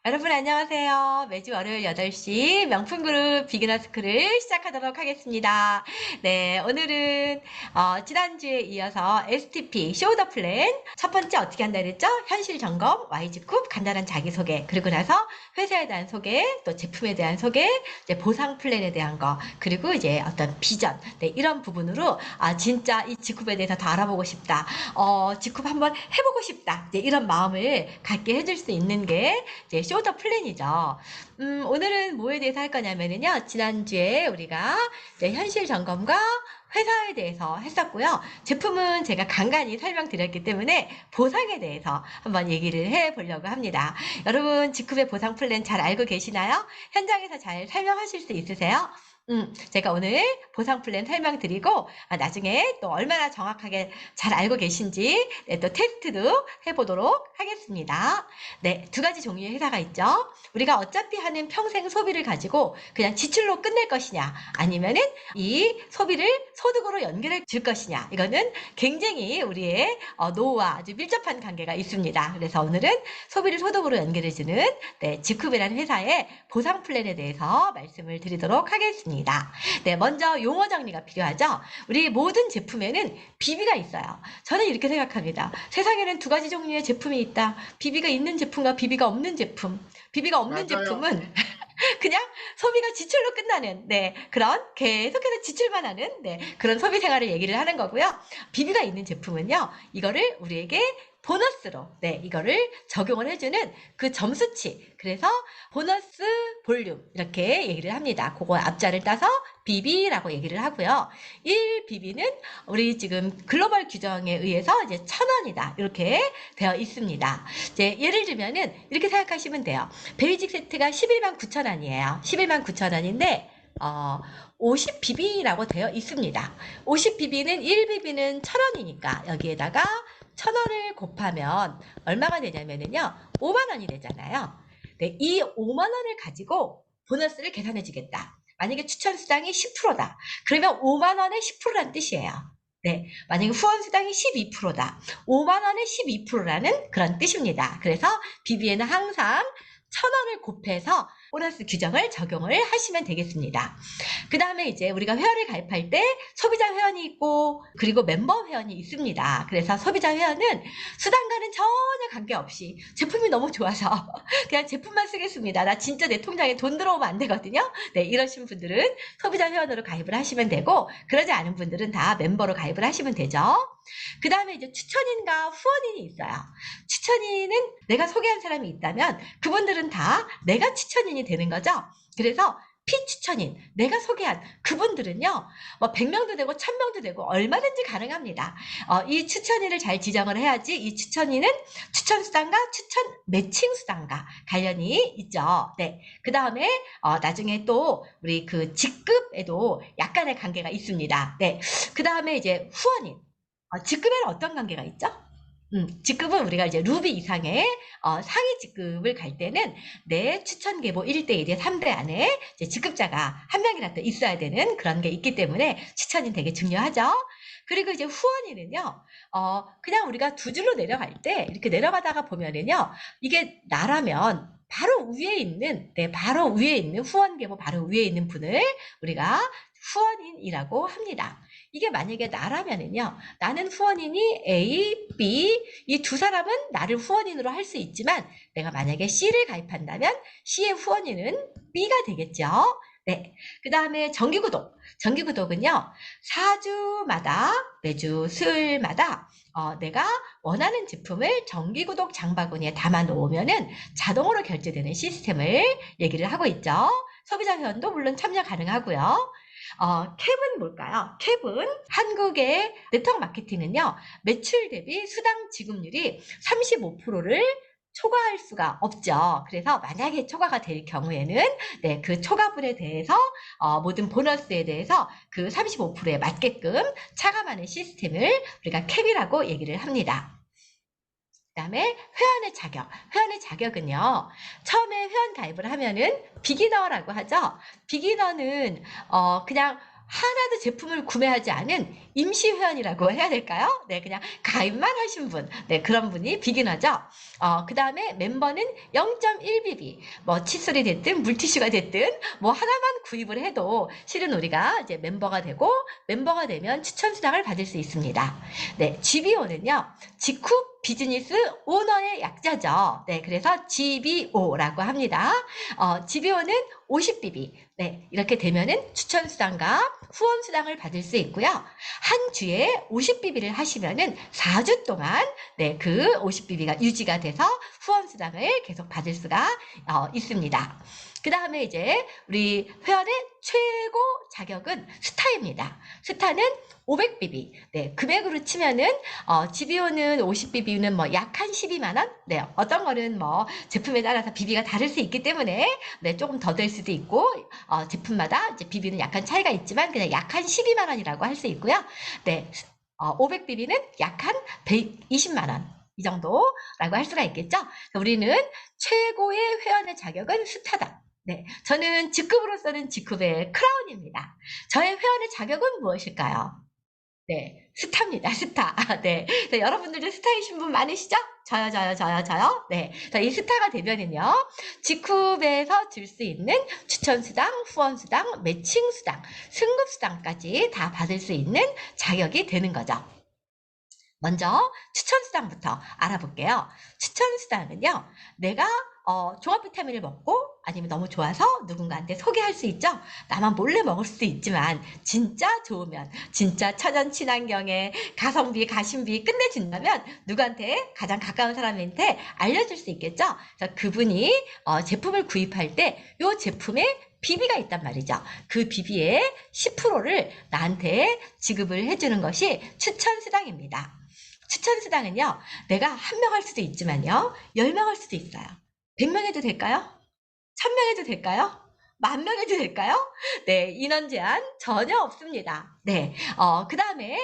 여러분 안녕하세요. 매주 월요일 8시 명품그룹 비기너 스쿨을 시작하도록 하겠습니다. 네, 오늘은 지난주에 이어서 STP 쇼 더 플랜 첫 번째 어떻게 한다 그랬죠? 현실 점검, YG쿱 간단한 자기소개, 그리고 나서 회사에 대한 소개, 또 제품에 대한 소개, 이제 보상 플랜에 대한 거, 그리고 이제 어떤 비전, 네, 이런 부분으로 진짜 이 지쿱에 대해서 더 알아보고 싶다. 지쿱 한번 해보고 싶다. 이제 이런 마음을 갖게 해줄 수 있는 게 이제 쇼더 플랜이죠. 오늘은 뭐에 대해서 할 거냐면요. 지난주에 우리가 이제 현실 점검과 회사에 대해서 했었고요. 제품은 제가 간간히 설명드렸기 때문에 보상에 대해서 한번 얘기를 해보려고 합니다. 여러분, 지쿱의 보상 플랜 잘 알고 계시나요? 현장에서 잘 설명하실 수 있으세요? 제가 오늘 보상 플랜 설명드리고 나중에 또 얼마나 정확하게 잘 알고 계신지 네, 또 테스트도 해보도록 하겠습니다. 네, 두 가지 종류의 회사가 있죠. 우리가 어차피 하는 평생 소비를 가지고 그냥 지출로 끝낼 것이냐, 아니면은 이 소비를 소득으로 연결해 줄 것이냐, 이거는 굉장히 우리의 노후와 아주 밀접한 관계가 있습니다. 그래서 오늘은 소비를 소득으로 연결해주는 네, 지쿱이라는 회사의 보상 플랜에 대해서 말씀을 드리도록 하겠습니다. 네, 먼저 용어 정리가 필요하죠. 우리 모든 제품에는 비비가 있어요. 저는 이렇게 생각합니다. 세상에는 두 가지 종류의 제품이 있다. 비비가 있는 제품과 비비가 없는 제품. 비비가 없는 맞아요. 제품은 그냥 소비가 지출로 끝나는 네, 그런 계속해서 지출만 하는 네, 그런 소비 생활을 얘기를 하는 거고요. 비비가 있는 제품은요. 이거를 우리에게 보너스로 네, 이거를 적용을 해주는 그 점수치. 그래서 보너스 볼륨 이렇게 얘기를 합니다. 그거 앞자를 따서 BB라고 얘기를 하고요. 1BB는 우리 지금 글로벌 규정에 의해서 이제 1,000원이다. 이렇게 되어 있습니다. 이제 예를 들면은 이렇게 생각하시면 돼요. 베이직 세트가 11만 9천 원이에요. 11만 9천 원인데 50BB라고 되어 있습니다. 50BB는 1BB는 1,000원이니까 여기에다가 1,000원을 곱하면 얼마가 되냐면요. 5만 원이 되잖아요. 네, 이 5만 원을 가지고 보너스를 계산해 주겠다. 만약에 추천 수당이 10%다. 그러면 5만 원의 10%라는 뜻이에요. 네, 만약에 후원 수당이 12%다. 5만 원의 12%라는 그런 뜻입니다. 그래서 BB에는 항상 1,000원을 곱해서 보너스 규정을 적용을 하시면 되겠습니다. 그 다음에 이제 우리가 회원을 가입할 때 소비자 회원이 있고 그리고 멤버 회원이 있습니다. 그래서 소비자 회원은 수당과는 전혀 관계없이 제품이 너무 좋아서 그냥 제품만 쓰겠습니다. 나 진짜 내 통장에 돈 들어오면 안 되거든요. 네, 이러신 분들은 소비자 회원으로 가입을 하시면 되고 그러지 않은 분들은 다 멤버로 가입을 하시면 되죠. 그 다음에 이제 추천인과 후원인이 있어요. 추천인은 내가 소개한 사람이 있다면 그분들은 다 내가 추천인이 되는 거죠. 그래서 피추천인, 내가 소개한 그분들은요, 뭐 100명도 되고 1000명도 되고 얼마든지 가능합니다. 이 추천인을 잘 지정을 해야지 이 추천인은 추천 수당과 추천 매칭 수당과 관련이 있죠. 네. 그 다음에 나중에 또 우리 그 직급에도 약간의 관계가 있습니다. 네. 그 다음에 이제 후원인. 직급에는 어떤 관계가 있죠? 직급은 우리가 이제 루비 이상의 상위 직급을 갈 때는 내 추천 계보 1대1에 3대 안에 이제 직급자가 한 명이라도 있어야 되는 그런 게 있기 때문에 추천이 되게 중요하죠. 그리고 이제 후원인은요, 그냥 우리가 두 줄로 내려갈 때 이렇게 내려가다가 보면은요, 이게 나라면 바로 위에 있는, 네, 바로 위에 있는 후원 계보 바로 위에 있는 분을 우리가 후원인이라고 합니다. 이게 만약에 나라면은요, 나는 후원인이 A, B 이 두 사람은 나를 후원인으로 할 수 있지만 내가 만약에 C를 가입한다면 C의 후원인은 B가 되겠죠. 네. 그 다음에 정기구독. 정기구독은요, 4주마다 매주 수요일마다 내가 원하는 제품을 정기구독 장바구니에 담아 놓으면은 자동으로 결제되는 시스템을 얘기를 하고 있죠. 소비자 회원도 물론 참여 가능하고요. 캡은 뭘까요? 캡은 한국의 네트워크 마케팅은요, 매출 대비 수당 지급률이 35%를 초과할 수가 없죠. 그래서 만약에 초과가 될 경우에는 네, 그 초과분에 대해서 모든 보너스에 대해서 그 35%에 맞게끔 차감하는 시스템을 우리가 캡이라고 얘기를 합니다. 그다음에 회원의 자격. 회원의 자격은요. 처음에 회원 가입을 하면은 비기너라고 하죠. 비기너는 그냥 하나도 제품을 구매하지 않은 임시 회원이라고 해야 될까요? 네, 그냥 가입만 하신 분, 네, 그런 분이 비기너죠. 그 다음에 멤버는 0.1BB, 뭐 칫솔이 됐든 물티슈가 됐든 뭐 하나만 구입을 해도 실은 우리가 이제 멤버가 되고, 멤버가 되면 추천 수당을 받을 수 있습니다. 네, GBO는요, 직후 비즈니스 오너의 약자죠. 네, 그래서 GBO라고 합니다. GBO는 50BB. 네, 이렇게 되면은 추천 수당과 후원 수당을 받을 수 있고요. 한 주에 50BB를 하시면은 4주 동안 네, 그 50BB가 유지가 돼서 후원 수당을 계속 받을 수가 있습니다. 그 다음에 이제 우리 회원의 최고 자격은 스타입니다. 스타는 500BB. 네, 금액으로 치면은 GBO는 50BB는 뭐 약 한 12만 원. 네, 어떤 거는 뭐 제품에 따라서 BB가 다를 수 있기 때문에 네, 조금 더 될 수도 있고 제품마다 이제 BB는 약간 차이가 있지만 그냥 약 한 12만 원이라고 할 수 있고요. 네, 500BB는 약 한 120만 원. 이 정도라고 할 수가 있겠죠. 우리는 최고의 회원의 자격은 스타다. 네, 저는 직급으로서는 직급의 크라운입니다. 저의 회원의 자격은 무엇일까요? 네, 스타입니다. 스타. 네. 여러분들도 스타이신 분 많으시죠? 저요, 저요, 저요, 저요. 네. 이 스타가 되면은요, 직후에서 줄 수 있는 추천수당, 후원수당, 매칭수당, 승급수당까지 다 받을 수 있는 자격이 되는 거죠. 먼저 추천수당부터 알아볼게요. 추천수당은요, 내가 종합 비타민을 먹고 아니면 너무 좋아서 누군가한테 소개할 수 있죠. 나만 몰래 먹을 수도 있지만 진짜 좋으면 진짜 천연 친환경에 가성비 가심비 끝내준다면 누구한테 가장 가까운 사람한테 알려줄 수 있겠죠. 그래서 그분이 제품을 구입할 때 이 제품에 비비가 있단 말이죠. 그 비비의 10%를 나한테 지급을 해주는 것이 추천수당입니다. 추천수당은요, 내가 한 명 할 수도 있지만요, 10명 할 수도 있어요. 100명 해도 될까요? 1000명 해도 될까요? 10,000명 해도 될까요? 네, 인원 제한 전혀 없습니다. 네, 그 다음에,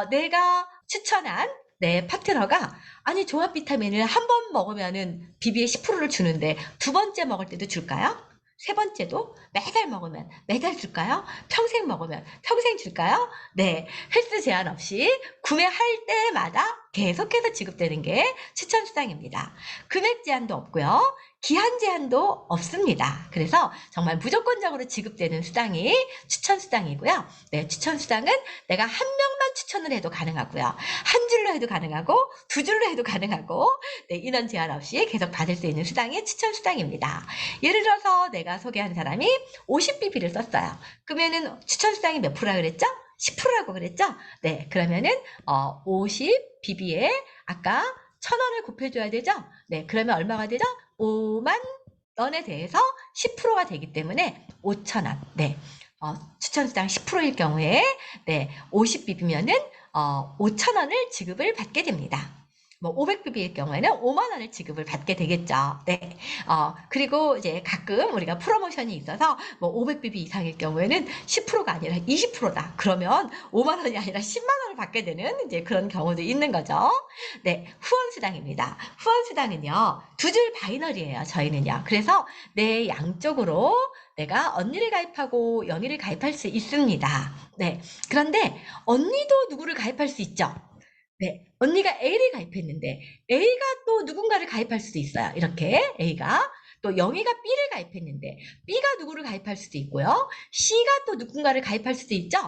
내가 추천한 내 파트너가, 아니, 종합 비타민을 한 번 먹으면은 비비의 10%를 주는데, 두 번째 먹을 때도 줄까요? 세 번째도 매달 먹으면 매달 줄까요? 평생 먹으면 평생 줄까요? 네, 횟수 제한 없이 구매할 때마다 계속해서 지급되는 게 추천수당입니다. 금액 제한도 없고요. 기한 제한도 없습니다. 그래서 정말 무조건적으로 지급되는 수당이 추천수당이고요. 네, 추천수당은 내가 한 명만 추천을 해도 가능하고요. 한 줄로 해도 가능하고 두 줄로 해도 가능하고 네, 인원 제한 없이 계속 받을 수 있는 수당이 추천수당입니다. 예를 들어서 내가 소개한 사람이 50BB를 썼어요. 그러면은 추천수당이 몇 프로라 그랬죠? 10%라고 그랬죠? 네, 그러면은 50BB에 아까 1,000원을 곱해줘야 되죠? 네, 그러면 얼마가 되죠? 5만 원에 대해서 10%가 되기 때문에 5,000원. 네, 추천수당 10%일 경우에 네, 50BB면은 5,000원을 지급을 받게 됩니다. 뭐 500BB일 경우에는 5만 원을 지급을 받게 되겠죠. 네. 그리고 이제 가끔 우리가 프로모션이 있어서 뭐 500BB 이상일 경우에는 10%가 아니라 20%다. 그러면 5만 원이 아니라 10만 원을 받게 되는 이제 그런 경우도 있는 거죠. 네. 후원수당입니다. 후원수당은요, 두 줄 바이너리예요. 저희는요. 그래서 내 양쪽으로 내가 언니를 가입하고 연희를 가입할 수 있습니다. 네. 그런데 언니도 누구를 가입할 수 있죠. 네, 언니가 A를 가입했는데 A가 또 누군가를 가입할 수도 있어요. 이렇게 A가 또 영희가 B를 가입했는데 B가 누구를 가입할 수도 있고요. C가 또 누군가를 가입할 수도 있죠.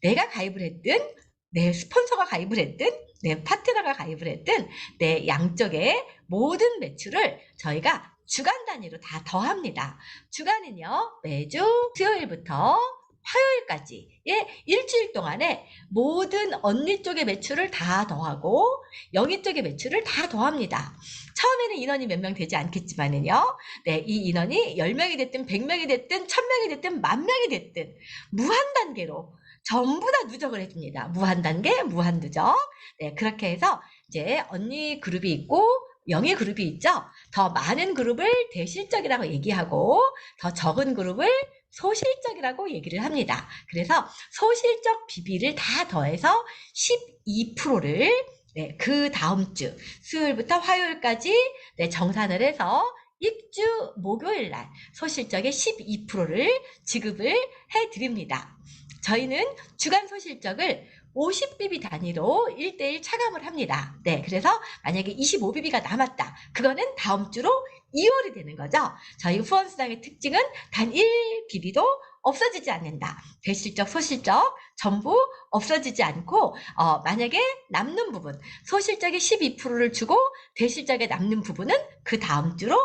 내가 가입을 했든 내 스폰서가 가입을 했든 내 파트너가 가입을 했든 내 양쪽의 모든 매출을 저희가 주간 단위로 다 더합니다. 주간은요, 매주 수요일부터 화요일까지의 일주일 동안에 모든 언니 쪽의 매출을 다 더하고 영희 쪽의 매출을 다 더합니다. 처음에는 인원이 몇 명 되지 않겠지만은요. 네, 이 인원이 10명이 됐든 100명이 됐든 1000명이 됐든 10,000명이 됐든 무한 단계로 전부 다 누적을 해줍니다. 무한 단계, 무한 누적. 네, 그렇게 해서 이제 언니 그룹이 있고 영희 그룹이 있죠. 더 많은 그룹을 대실적이라고 얘기하고 더 적은 그룹을 소실적이라고 얘기를 합니다. 그래서 소실적 비비를 다 더해서 12%를 네, 그 다음 주 수요일부터 화요일까지 네, 정산을 해서 입주 목요일 날 소실적의 12%를 지급을 해드립니다. 저희는 주간 소실적을 50bp 단위로 1대1 차감을 합니다. 네, 그래서 만약에 25bp가 남았다. 그거는 다음 주로 2월이 되는 거죠. 저희 후원수당의 특징은 단 1bp도 없어지지 않는다. 대실적, 소실적 전부 없어지지 않고 만약에 남는 부분, 소실적의 12%를 주고 대실적에 남는 부분은 그 다음 주로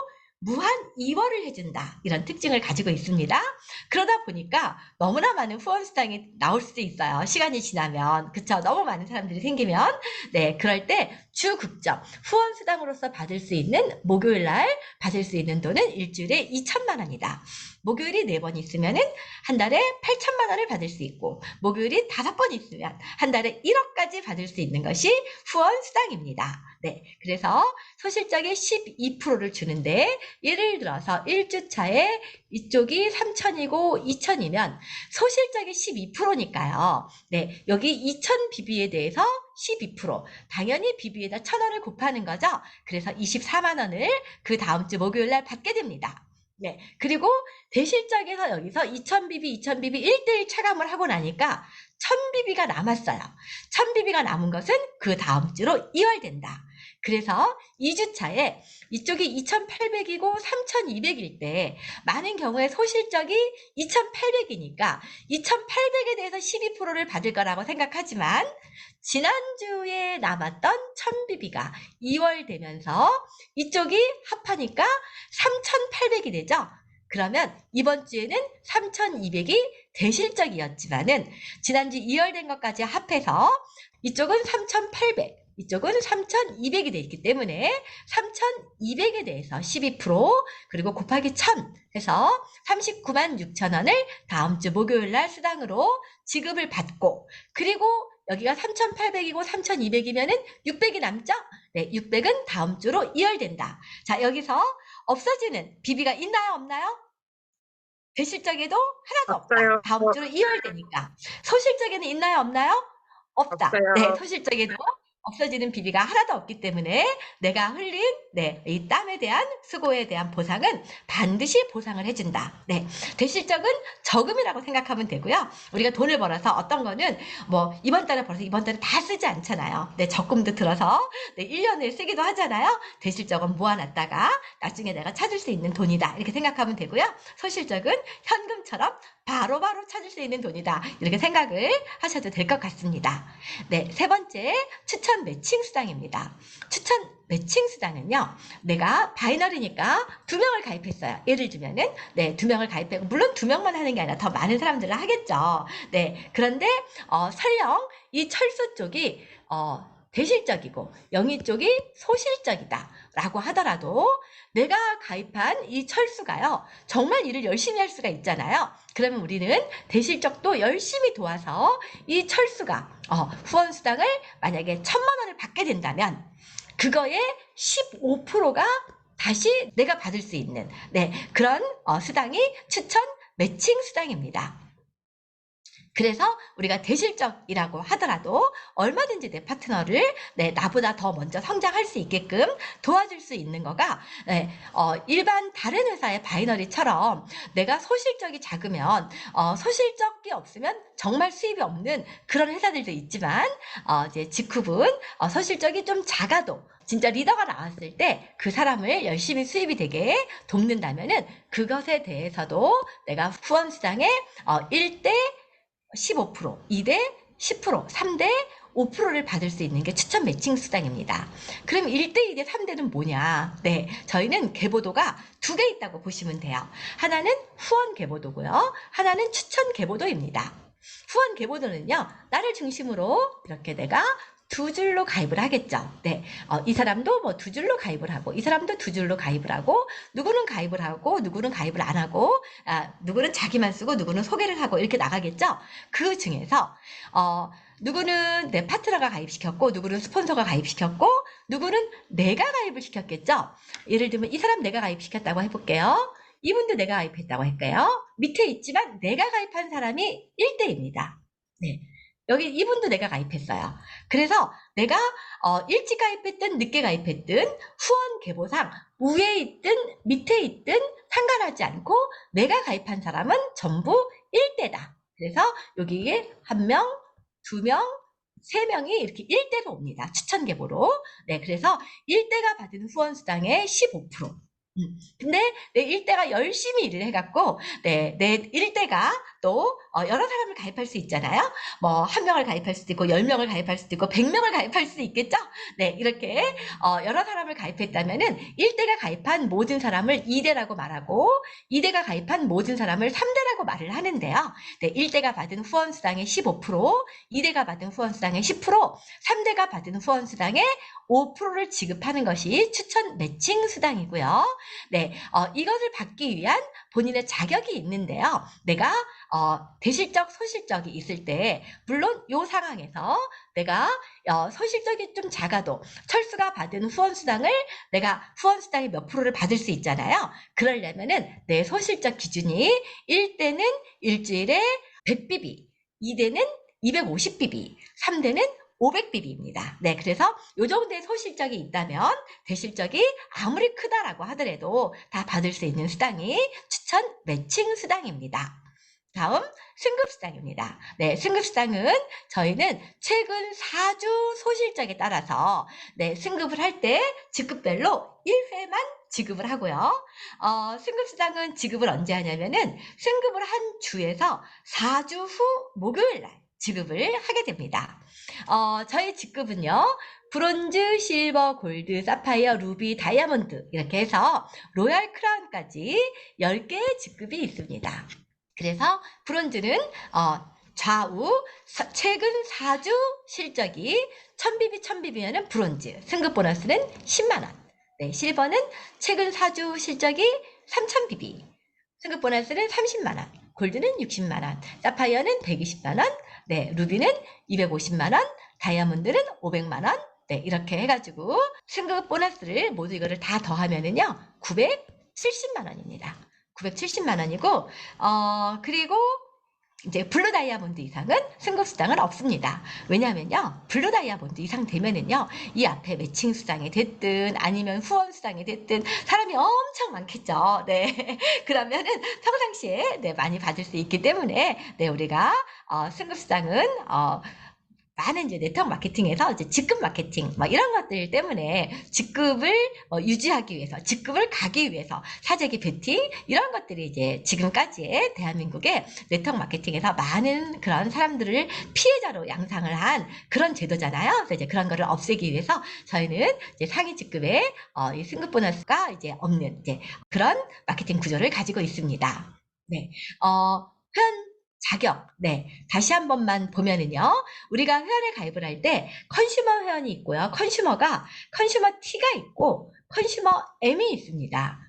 무한 2월을 해준다. 이런 특징을 가지고 있습니다. 그러다 보니까 너무나 많은 후원수당이 나올 수도 있어요. 시간이 지나면. 그쵸? 너무 많은 사람들이 생기면. 네, 그럴 때 주급적 후원수당으로서 받을 수 있는 목요일날 받을 수 있는 돈은 일주일에 2천만 원이다. 목요일이 4번 있으면은 한 달에 8천만 원을 받을 수 있고, 목요일이 5번 있으면 한 달에 1억까지 받을 수 있는 것이 후원수당입니다. 네, 그래서 소실적의 12%를 주는데, 예를 들어서 1주차에 이쪽이 3천이고 2천이면 소실적이 12%니까요. 네, 여기 2,000bp에 대해서 12%. 당연히 bp에다 1,000원을 곱하는 거죠. 그래서 24만 원을 그 다음 주 목요일 날 받게 됩니다. 네, 그리고 대실적에서 여기서 2,000bp, 2,000bp 1대1 차감을 하고 나니까 1,000bp가 남았어요. 1,000bp가 남은 것은 그 다음 주로 이월된다. 그래서 2주차에 이쪽이 2,800이고 3,200일 때 많은 경우에 소실적이 2,800이니까 2,800에 대해서 12%를 받을 거라고 생각하지만 지난주에 남았던 1,000bp가 2월 되면서 이쪽이 합하니까 3,800이 되죠. 그러면 이번 주에는 3,200이 대실적이었지만은 지난주 2월 된 것까지 합해서 이쪽은 3,800, 이쪽은 3,200이 돼 있기 때문에 3,200에 대해서 12% 그리고 곱하기 1,000 해서 39만 6천 원을 다음 주 목요일 날 수당으로 지급을 받고, 그리고 여기가 3,800이고 3,200이면은 600이 남죠? 네, 600은 다음 주로 이월된다. 자, 여기서 없어지는 비비가 있나요, 없나요? 대실적에도 하나도 없다. 없어요. 다음 주로 이월되니까. 소실적에는 있나요, 없나요? 없다. 네, 없어요. 소실적에도 없어지는 비비가 하나도 없기 때문에 내가 흘린 이 땀에 대한 수고에 대한 보상은 반드시 보상을 해준다. 네, 대실적은 저금이라고 생각하면 되고요. 우리가 돈을 벌어서 어떤 거는 뭐 이번 달에 벌어서 이번 달에 다 쓰지 않잖아요. 네, 적금도 들어서 1년을 쓰기도 하잖아요. 대실적은 모아놨다가 나중에 내가 찾을 수 있는 돈이다. 이렇게 생각하면 되고요. 소실적은 현금처럼 바로바로 찾을 수 있는 돈이다. 이렇게 생각을 하셔도 될 것 같습니다. 네, 세 번째 추천 매칭 수당입니다. 추천 매칭 수당은요, 내가 바이너리니까 2명을 가입했어요. 예를 들면은, 네, 2명을 가입했고, 물론 2명만 하는 게 아니라 더 많은 사람들을 하겠죠. 네, 그런데, 설령 이 철수 쪽이, 대실적이고, 영희 쪽이 소실적이다. 라고 하더라도, 내가 가입한 이 철수가요, 정말 일을 열심히 할 수가 있잖아요. 그러면 우리는 대실적도 열심히 도와서 이 철수가 후원수당을 만약에 1,000만 원을 받게 된다면 그거의 15%가 다시 내가 받을 수 있는 그런 수당이 추천 매칭 수당입니다. 그래서 우리가 대실적이라고 하더라도 얼마든지 내 파트너를 나보다 더 먼저 성장할 수 있게끔 도와줄 수 있는 거가 일반 다른 회사의 바이너리처럼 내가 소실적이 작으면 소실적이 없으면 정말 수입이 없는 그런 회사들도 있지만 이제 직후분 소실적이 좀 작아도 진짜 리더가 나왔을 때 그 사람을 열심히 수입이 되게 돕는다면은 그것에 대해서도 내가 후원수당의 1대 15%, 2대 10%, 3대 5%를 받을 수 있는 게 추천 매칭 수당입니다. 그럼 1대, 2대, 3대는 뭐냐? 네, 저희는 계보도가 2개 있다고 보시면 돼요. 하나는 후원 계보도고요. 하나는 추천 계보도입니다. 후원 계보도는요, 나를 중심으로 이렇게 내가 2줄로 가입을 하겠죠. 네, 이 사람도 뭐 2줄로 가입을 하고, 이 사람도 2줄로 가입을 하고, 누구는 가입을 하고, 누구는 가입을 안 하고, 누구는 자기만 쓰고, 누구는 소개를 하고, 이렇게 나가겠죠. 그 중에서, 누구는 내 파트너가 가입시켰고, 누구는 스폰서가 가입시켰고, 누구는 내가 가입을 시켰겠죠. 예를 들면 이 사람 내가 가입시켰다고 해볼게요. 이분도 내가 가입했다고 할까요? 밑에 있지만 내가 가입한 사람이 1대입니다. 네. 여기 이분도 내가 가입했어요. 그래서 내가 일찍 가입했든 늦게 가입했든 후원 계보상 위에 있든 밑에 있든 상관하지 않고 내가 가입한 사람은 전부 1대다. 그래서 여기에 1명, 2명, 3명이 이렇게 1대로 옵니다. 추천 계보로. 네, 그래서 1대가 받은 후원 수당의 15%. 근데 내 일대가 열심히 일을 해갖고 내 일대가 또 여러 사람을 가입할 수 있잖아요. 뭐 한 명을 가입할 수도 있고 10명을 가입할 수도 있고 100명을 가입할 수 있겠죠. 네, 이렇게 여러 사람을 가입했다면은 일대가 가입한 모든 사람을 2대라고 말하고 2대가 가입한 모든 사람을 3대라고 말을 하는데요. 네, 1대가 받은 후원 수당의 15%, 2대가 받은 후원 수당의 10%, 3대가 받은 후원 수당의 5%를 지급하는 것이 추천 매칭 수당이고요. 네, 이것을 받기 위한 본인의 자격이 있는데요. 내가 대실적, 소실적이 있을 때 물론 이 상황에서 내가 소실적이 좀 작아도 철수가 받은 후원수당을 내가 후원수당의 몇 프로를 받을 수 있잖아요. 그러려면은 내 소실적 기준이 1대는 일주일에 100bp, 2대는 250bp, 3대는 500bp입니다. 네, 그래서 요 정도의 소실적이 있다면 대실적이 아무리 크다라고 하더라도 다 받을 수 있는 수당이 추천 매칭 수당입니다. 다음 승급수당입니다. 네, 승급수당은 저희는 최근 4주 소실적에 따라서 네, 승급을 할 때 직급별로 1회만 지급을 하고요. 승급수당은 지급을 언제 하냐면은 승급을 한 주에서 4주 후 목요일 날 지급을 하게 됩니다. 저희 직급은요. 브론즈, 실버, 골드, 사파이어, 루비, 다이아몬드 이렇게 해서 로얄 크라운까지 10개의 직급이 있습니다. 그래서 브론즈는 좌우 최근 4주 실적이 1000bp, 1000bp면은 브론즈, 승급 보너스는 10만원. 네, 실버는 최근 4주 실적이 3000bp, 승급 보너스는 30만원. 골드는 60만원, 사파이어는 120만원, 네, 루비는 250만원, 다이아몬드는 500만원, 네, 이렇게 해가지고 승급 보너스를 모두 이거를 다 더하면은요, 970만원입니다. 970만원이고, 그리고 이제 블루 다이아몬드 이상은 승급 수당은 없습니다. 왜냐하면요, 블루 다이아몬드 이상 되면은요, 이 앞에 매칭 수당이 됐든 아니면 후원 수당이 됐든 사람이 엄청 많겠죠. 네, 그러면은 평상시에 네, 많이 받을 수 있기 때문에 네, 우리가 승급 수당은 많은 이제 네트워크 마케팅에서 이제 직급 마케팅 뭐 이런 것들 때문에 직급을 유지하기 위해서 직급을 가기 위해서 사재기 베팅 이런 것들이 이제 지금까지의 대한민국의 네트워크 마케팅에서 많은 그런 사람들을 피해자로 양상을 한 그런 제도잖아요. 그래서 이제 그런 거를 없애기 위해서 저희는 이제 상위 직급의 이 승급 보너스가 이제 없는 이제 그런 마케팅 구조를 가지고 있습니다. 네, 현 자격. 네. 다시 한 번만 보면은요. 우리가 회원에 가입을 할 때 컨슈머 회원이 있고요. 컨슈머 T가 있고 컨슈머 M이 있습니다.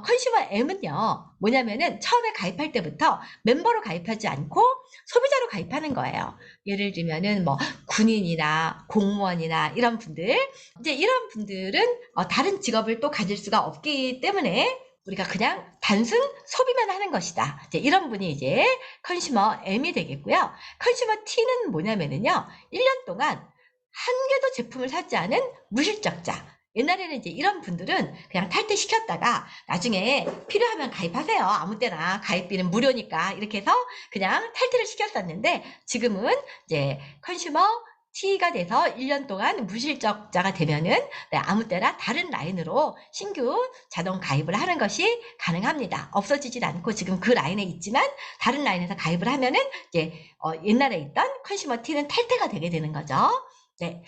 컨슈머 M은요. 뭐냐면은 처음에 가입할 때부터 멤버로 가입하지 않고 소비자로 가입하는 거예요. 예를 들면은 뭐 군인이나 공무원이나 이런 분들 이제 이런 분들은 다른 직업을 또 가질 수가 없기 때문에 우리가 그냥 단순 소비만 하는 것이다. 이제 이런 분이 이제 컨슈머 M이 되겠고요. 컨슈머 T는 뭐냐면은요. 1년 동안 한 개도 제품을 사지 않은 무실적자. 옛날에는 이제 이런 분들은 그냥 탈퇴시켰다가 나중에 필요하면 가입하세요. 아무 때나 가입비는 무료니까 이렇게 해서 그냥 탈퇴를 시켰었는데 지금은 이제 컨슈머 T가 돼서 1년 동안 무실적자가 되면은 네, 아무 때나 다른 라인으로 신규 자동 가입을 하는 것이 가능합니다. 없어지질 않고 지금 그 라인에 있지만 다른 라인에서 가입을 하면은 이제 옛날에 있던 컨슈머 T는 탈퇴가 되게 되는 거죠. 네,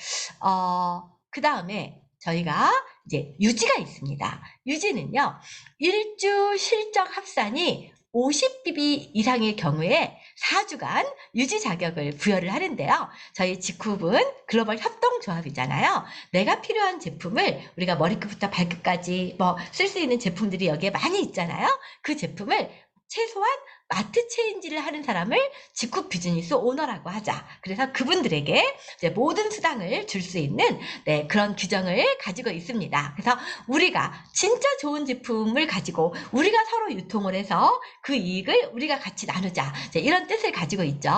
그 다음에 저희가 이제 유지가 있습니다. 유지는요, 1주 실적 합산이 50bp 이상의 경우에 4주간 유지 자격을 부여를 하는데요. 저희 직후은 글로벌 협동조합이잖아요. 내가 필요한 제품을 우리가 머리끝부터 발끝까지 뭐 쓸 수 있는 제품들이 여기에 많이 있잖아요. 그 제품을 최소한 마트 체인지를 하는 사람을 직급 비즈니스 오너라고 하자. 그래서 그분들에게 이제 모든 수당을 줄 수 있는 네, 그런 규정을 가지고 있습니다. 그래서 우리가 진짜 좋은 제품을 가지고 우리가 서로 유통을 해서 그 이익을 우리가 같이 나누자. 이런 뜻을 가지고 있죠.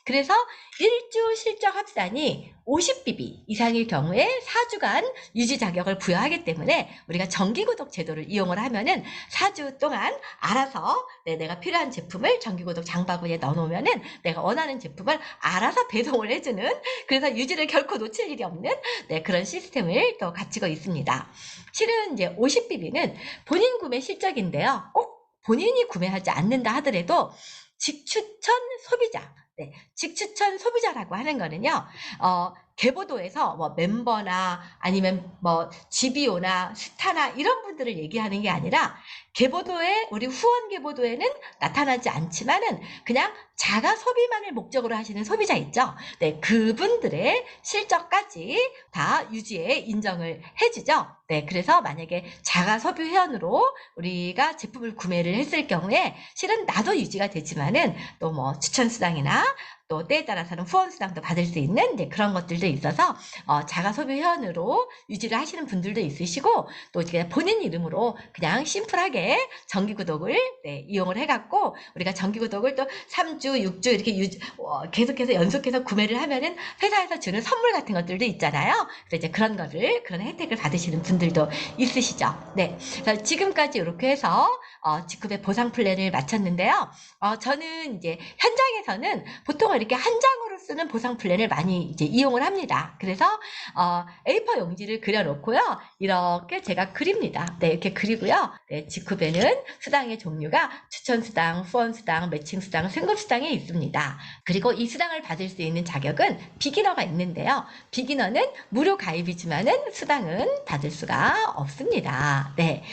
그래서 1주 실적 합산이 50BB 이상일 경우에 4주간 유지 자격을 부여하기 때문에 우리가 정기구독 제도를 이용을 하면은 4주 동안 알아서 네, 내가 필요한 제품을 정기구독 장바구니에 넣어놓으면은 내가 원하는 제품을 알아서 배송을 해주는, 그래서 유지를 결코 놓칠 일이 없는 네, 그런 시스템을 또 갖추고 있습니다. 실은 이제 50BB는 본인 구매 실적인데요. 꼭 본인이 구매하지 않는다 하더라도 직추천 소비자, 네, 직추천 소비자라고 하는 거는요, 개보도에서 뭐 멤버나 아니면 뭐 GBO나 스타나 이런 분들을 얘기하는 게 아니라 개보도에, 우리 후원 개보도에는 나타나지 않지만은 그냥 자가 소비만을 목적으로 하시는 소비자 있죠. 네, 그분들의 실적까지 다 유지에 인정을 해주죠. 네, 그래서 만약에 자가 소비 회원으로 우리가 제품을 구매를 했을 경우에 실은 나도 유지가 되지만은 또 뭐 추천 수당이나 또 때에 따라서는 후원 수당도 받을 수 있는 네, 그런 것들도 있어서 자가 소비 회원으로 유지를 하시는 분들도 있으시고, 또 이제 본인 이름으로 그냥 심플하게 정기 구독을 네, 이용을 해갖고 우리가 정기 구독을 또 3주, 6주 이렇게 계속해서 연속해서 구매를 하면은 회사에서 주는 선물 같은 것들도 있잖아요. 그래서 이제 그런 혜택을 받으시는 분들도 있으시죠. 네, 그래서 지금까지 이렇게 해서 직급의 보상 플랜을 마쳤는데요. 저는 이제 현장에서는 보통 이렇게 한 장으로 쓰는 보상 플랜을 많이 이제 이용을 합니다. 그래서 A4 용지를 그려놓고요. 이렇게 제가 그립니다. 네, 이렇게 그리고요. 네, 직급에는 수당의 종류가 추천 수당, 후원 수당, 매칭 수당, 승급 수당이 있습니다. 그리고 이 수당을 받을 수 있는 자격은 비기너가 있는데요. 비기너는 무료 가입이지만은 수당은 받을 수가 없습니다. 네,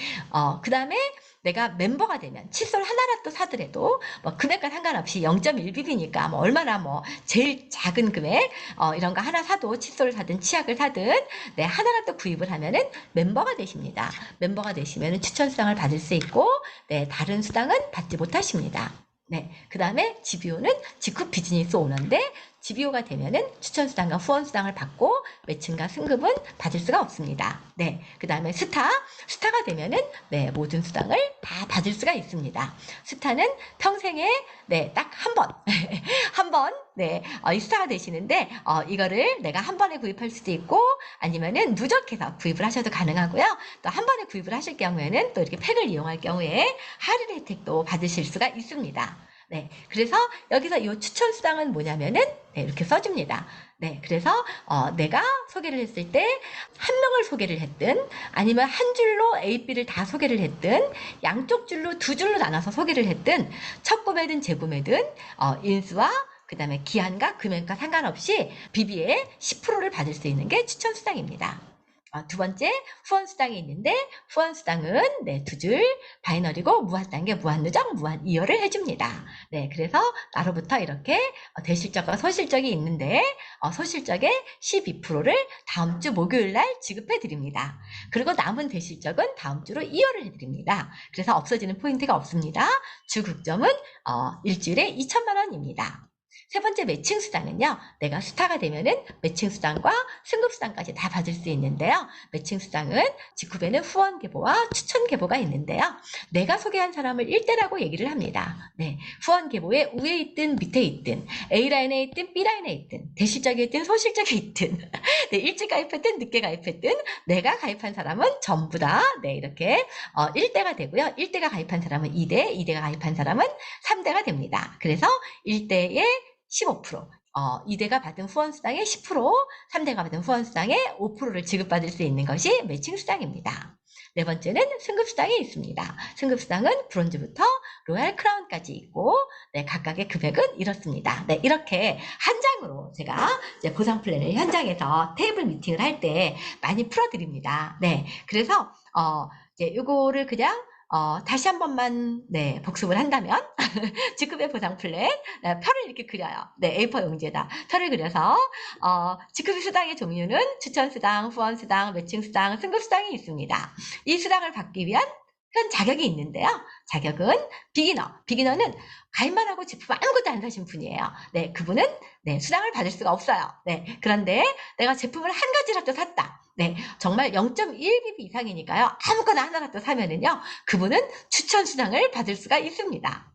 그 다음에 내가 멤버가 되면 칫솔 하나라도 사더라도 뭐 금액과 상관없이 0.1BB니까 뭐 얼마나 뭐 제일 작은 금액 이런 거 하나 사도, 칫솔을 사든 치약을 사든 네, 하나라도 구입을 하면은 멤버가 되십니다. 멤버가 되시면은 추천 수당을 받을 수 있고 네, 다른 수당은 받지 못하십니다. 네, 그 다음에 GBO는 직급 비즈니스 오너인데 GBO가 되면은 추천 수당과 후원 수당을 받고 매칭과 승급은 받을 수가 없습니다. 네, 그 다음에 스타가 되면은 네, 모든 수당을 다 받을 수가 있습니다. 스타는 평생에 네, 딱 한 번, 한 번, 네, 이 스타가 되시는데 이거를 내가 한 번에 구입할 수도 있고 아니면은 누적해서 구입을 하셔도 가능하고요. 또 한 번에 구입을 하실 경우에는 또 이렇게 팩을 이용할 경우에 할인 혜택도 받으실 수가 있습니다. 네, 그래서 여기서 이 추천 수당은 뭐냐면은 네, 이렇게 써줍니다. 네, 그래서 내가 소개를 했을 때 한 명을 소개를 했든 아니면 한 줄로 A, B를 다 소개를 했든 양쪽 줄로 두 줄로 나눠서 소개를 했든 첫 구매든 재구매든 인수와 그 다음에 기한과 금액과 상관없이 BB의 10%를 받을 수 있는 게 추천 수당입니다. 두 번째 후원 수당이 있는데 후원 수당은 네, 두 줄 바이너리고 무한단계, 무한누적, 무한이어를 해줍니다. 네, 그래서 나로부터 이렇게 대실적과 소실적이 있는데 소실적의 12%를 다음 주 목요일 날 지급해 드립니다. 그리고 남은 대실적은 다음 주로 이어를 해드립니다. 그래서 없어지는 포인트가 없습니다. 주 극점은 일주일에 2천만 원입니다. 세 번째 매칭 수당은요. 내가 스타가 되면은 매칭 수당과 승급 수당까지 다 받을 수 있는데요. 매칭 수당은 직후에는 후원 계보와 추천 계보가 있는데요. 내가 소개한 사람을 1대라고 얘기를 합니다. 네, 후원 계보에 위에 있든 밑에 있든 A라인에 있든 B라인에 있든 대실적에 있든 소실적에 있든 네, 일찍 가입했든 늦게 가입했든 내가 가입한 사람은 전부 다 네, 이렇게 1대가 되고요. 1대가 가입한 사람은 2대, 2대가 가입한 사람은 3대가 됩니다. 그래서 1대에 15%, 2대가 받은 후원수당의 10%, 3대가 받은 후원수당의 5%를 지급받을 수 있는 것이 매칭수당입니다. 네 번째는 승급수당이 있습니다. 승급수당은 브론즈부터 로얄 크라운까지 있고 네, 각각의 금액은 이렇습니다. 네, 이렇게 한 장으로 제가 이제 보상 플랜을 현장에서 테이블 미팅을 할 때 많이 풀어드립니다. 네, 그래서 이제 이거를 그냥 다시 한 번만 네, 복습을 한다면 직급의 보상 플랜 표를 이렇게 그려요. 네, A4 용지에다 표를 그려서 직급의 수당의 종류는 추천 수당, 후원 수당, 매칭 수당, 승급 수당이 있습니다. 이 수당을 받기 위한 현 자격이 있는데요. 자격은 비기너는 가입만 하고 제품 아무것도 안 사신 분이에요. 네, 그분은 네, 수당을 받을 수가 없어요. 네, 그런데 내가 제품을 한 가지라도 샀다. 네, 정말 0.1bp 이상이니까요. 아무거나 하나라도 사면은요, 그분은 추천 수당을 받을 수가 있습니다.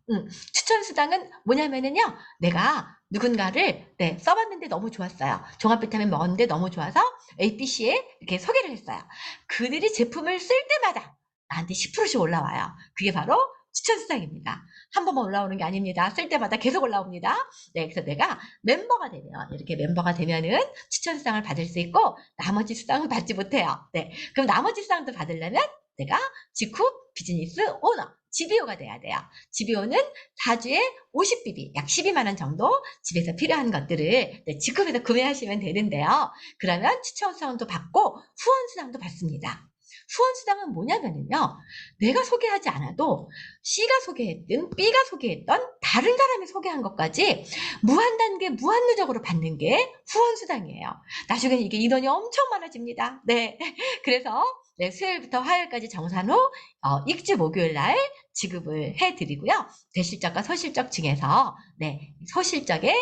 추천 수당은 뭐냐면은요, 내가 누군가를 네, 써봤는데 너무 좋았어요. 종합 비타민 먹었는데 너무 좋아서 ABC에 이렇게 소개를 했어요. 그들이 제품을 쓸 때마다 나한테 10%씩 올라와요. 그게 바로 추천 수당입니다. 한 번만 올라오는 게 아닙니다. 쓸 때마다 계속 올라옵니다. 네, 그래서 내가 멤버가 되면, 이렇게 멤버가 되면은 추천 수당을 받을 수 있고, 나머지 수당은 받지 못해요. 네, 그럼 나머지 수당도 받으려면 내가 직후 비즈니스 오너, GBO가 돼야 돼요. GBO는 4주에 50BB, 약 12만원 정도 집에서 필요한 것들을 네, 직후에서 구매하시면 되는데요. 그러면 추천 수당도 받고 후원 수당도 받습니다. 후원 수당은 뭐냐면요. 내가 소개하지 않아도 C가 소개했든 B가 소개했던 다른 사람이 소개한 것까지 무한단계, 무한누적으로 받는 게 후원 수당이에요. 나중에 이게 인원이 엄청 많아집니다. 네. 그래서 네, 수요일부터 화요일까지 정산 후 일주 목요일 날 지급을 해드리고요. 대실적과 소실적 중에서 네, 소실적의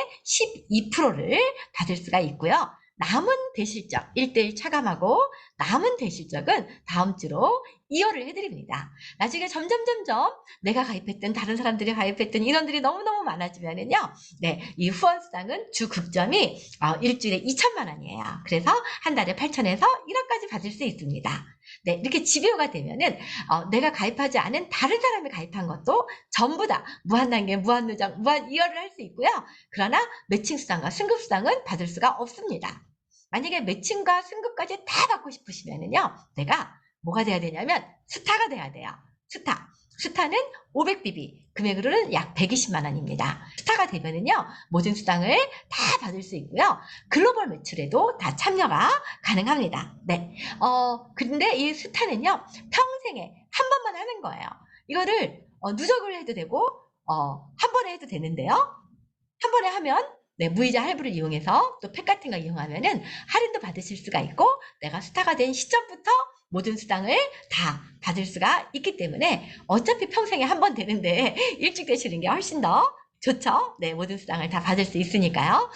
12%를 받을 수가 있고요. 남은 대실적 1대1 차감하고 남은 대실적은 다음 주로 이어를 해드립니다. 나중에 점점 내가 가입했던 다른 사람들이 가입했던 인원들이 너무너무 많아지면은요. 네, 이 후원 수당은 주 급점이 일주일에 2천만 원이에요. 그래서 한 달에 8천에서 1억까지 받을 수 있습니다. 네, 이렇게 GBO가 되면은 내가 가입하지 않은 다른 사람이 가입한 것도 전부 다 무한단계, 무한누적, 무한 이어를 할 수 있고요. 그러나 매칭 수당과 승급 수당은 받을 수가 없습니다. 만약에 매칭과 승급까지 다 받고 싶으시면은요, 내가 뭐가 돼야 되냐면 스타가 돼야 돼요. 스타는 500BB, 금액으로는 약 120만 원입니다. 스타가 되면은요, 모든 수당을 다 받을 수 있고요. 글로벌 매출에도 다 참여가 가능합니다. 네. 근데 이 스타는요, 평생에 한 번만 하는 거예요. 이거를 누적을 해도 되고, 한 번에 해도 되는데요. 한 번에 하면 네, 무이자 할부를 이용해서 또 팩 같은 거 이용하면은 할인도 받으실 수가 있고, 내가 스타가 된 시점부터 모든 수당을 다 받을 수가 있기 때문에 어차피 평생에 한 번 되는데 일찍 되시는 게 훨씬 더 좋죠. 네, 모든 수당을 다 받을 수 있으니까요.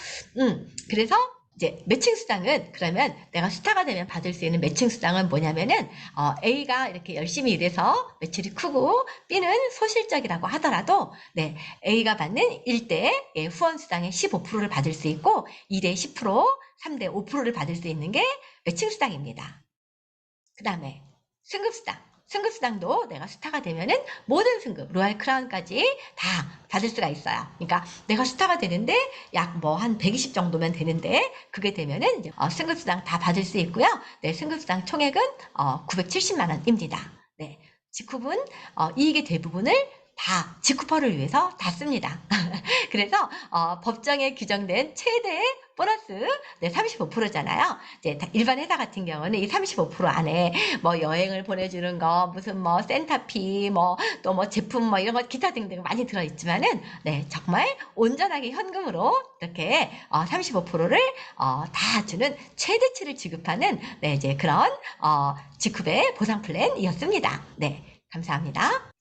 그래서 이제 매칭 수당은 그러면 내가 스타가 되면 받을 수 있는 매칭 수당은 뭐냐면은 A가 이렇게 열심히 일해서 매출이 크고 B는 소실적이라고 하더라도 네, A가 받는 1대 후원 수당의 15%를 받을 수 있고 2대 10%, 3대 5%를 받을 수 있는 게 매칭 수당입니다. 그 다음에 승급수당. 승급수당도 내가 스타가 되면은 모든 승급, 로얄 크라운까지 다 받을 수가 있어요. 그러니까 내가 스타가 되는데 약 뭐 한 120 정도면 되는데 그게 되면은 이제 승급수당 다 받을 수 있고요. 네, 승급수당 총액은 970만 원입니다. 네, 직후분 이익의 대부분을 다 직후퍼를 위해서 다 씁니다. 그래서 법정에 규정된 최대 보너스 네, 35%잖아요. 이제 일반 회사 같은 경우는 이 35% 안에 뭐 여행을 보내주는 거, 무슨 뭐 센터피, 뭐 또 뭐 제품 뭐 이런 거 기타 등등 많이 들어있지만은 네, 정말 온전하게 현금으로 이렇게 35%를 다 주는 최대치를 지급하는 네, 이제 그런 직급의 보상 플랜이었습니다. 네, 감사합니다.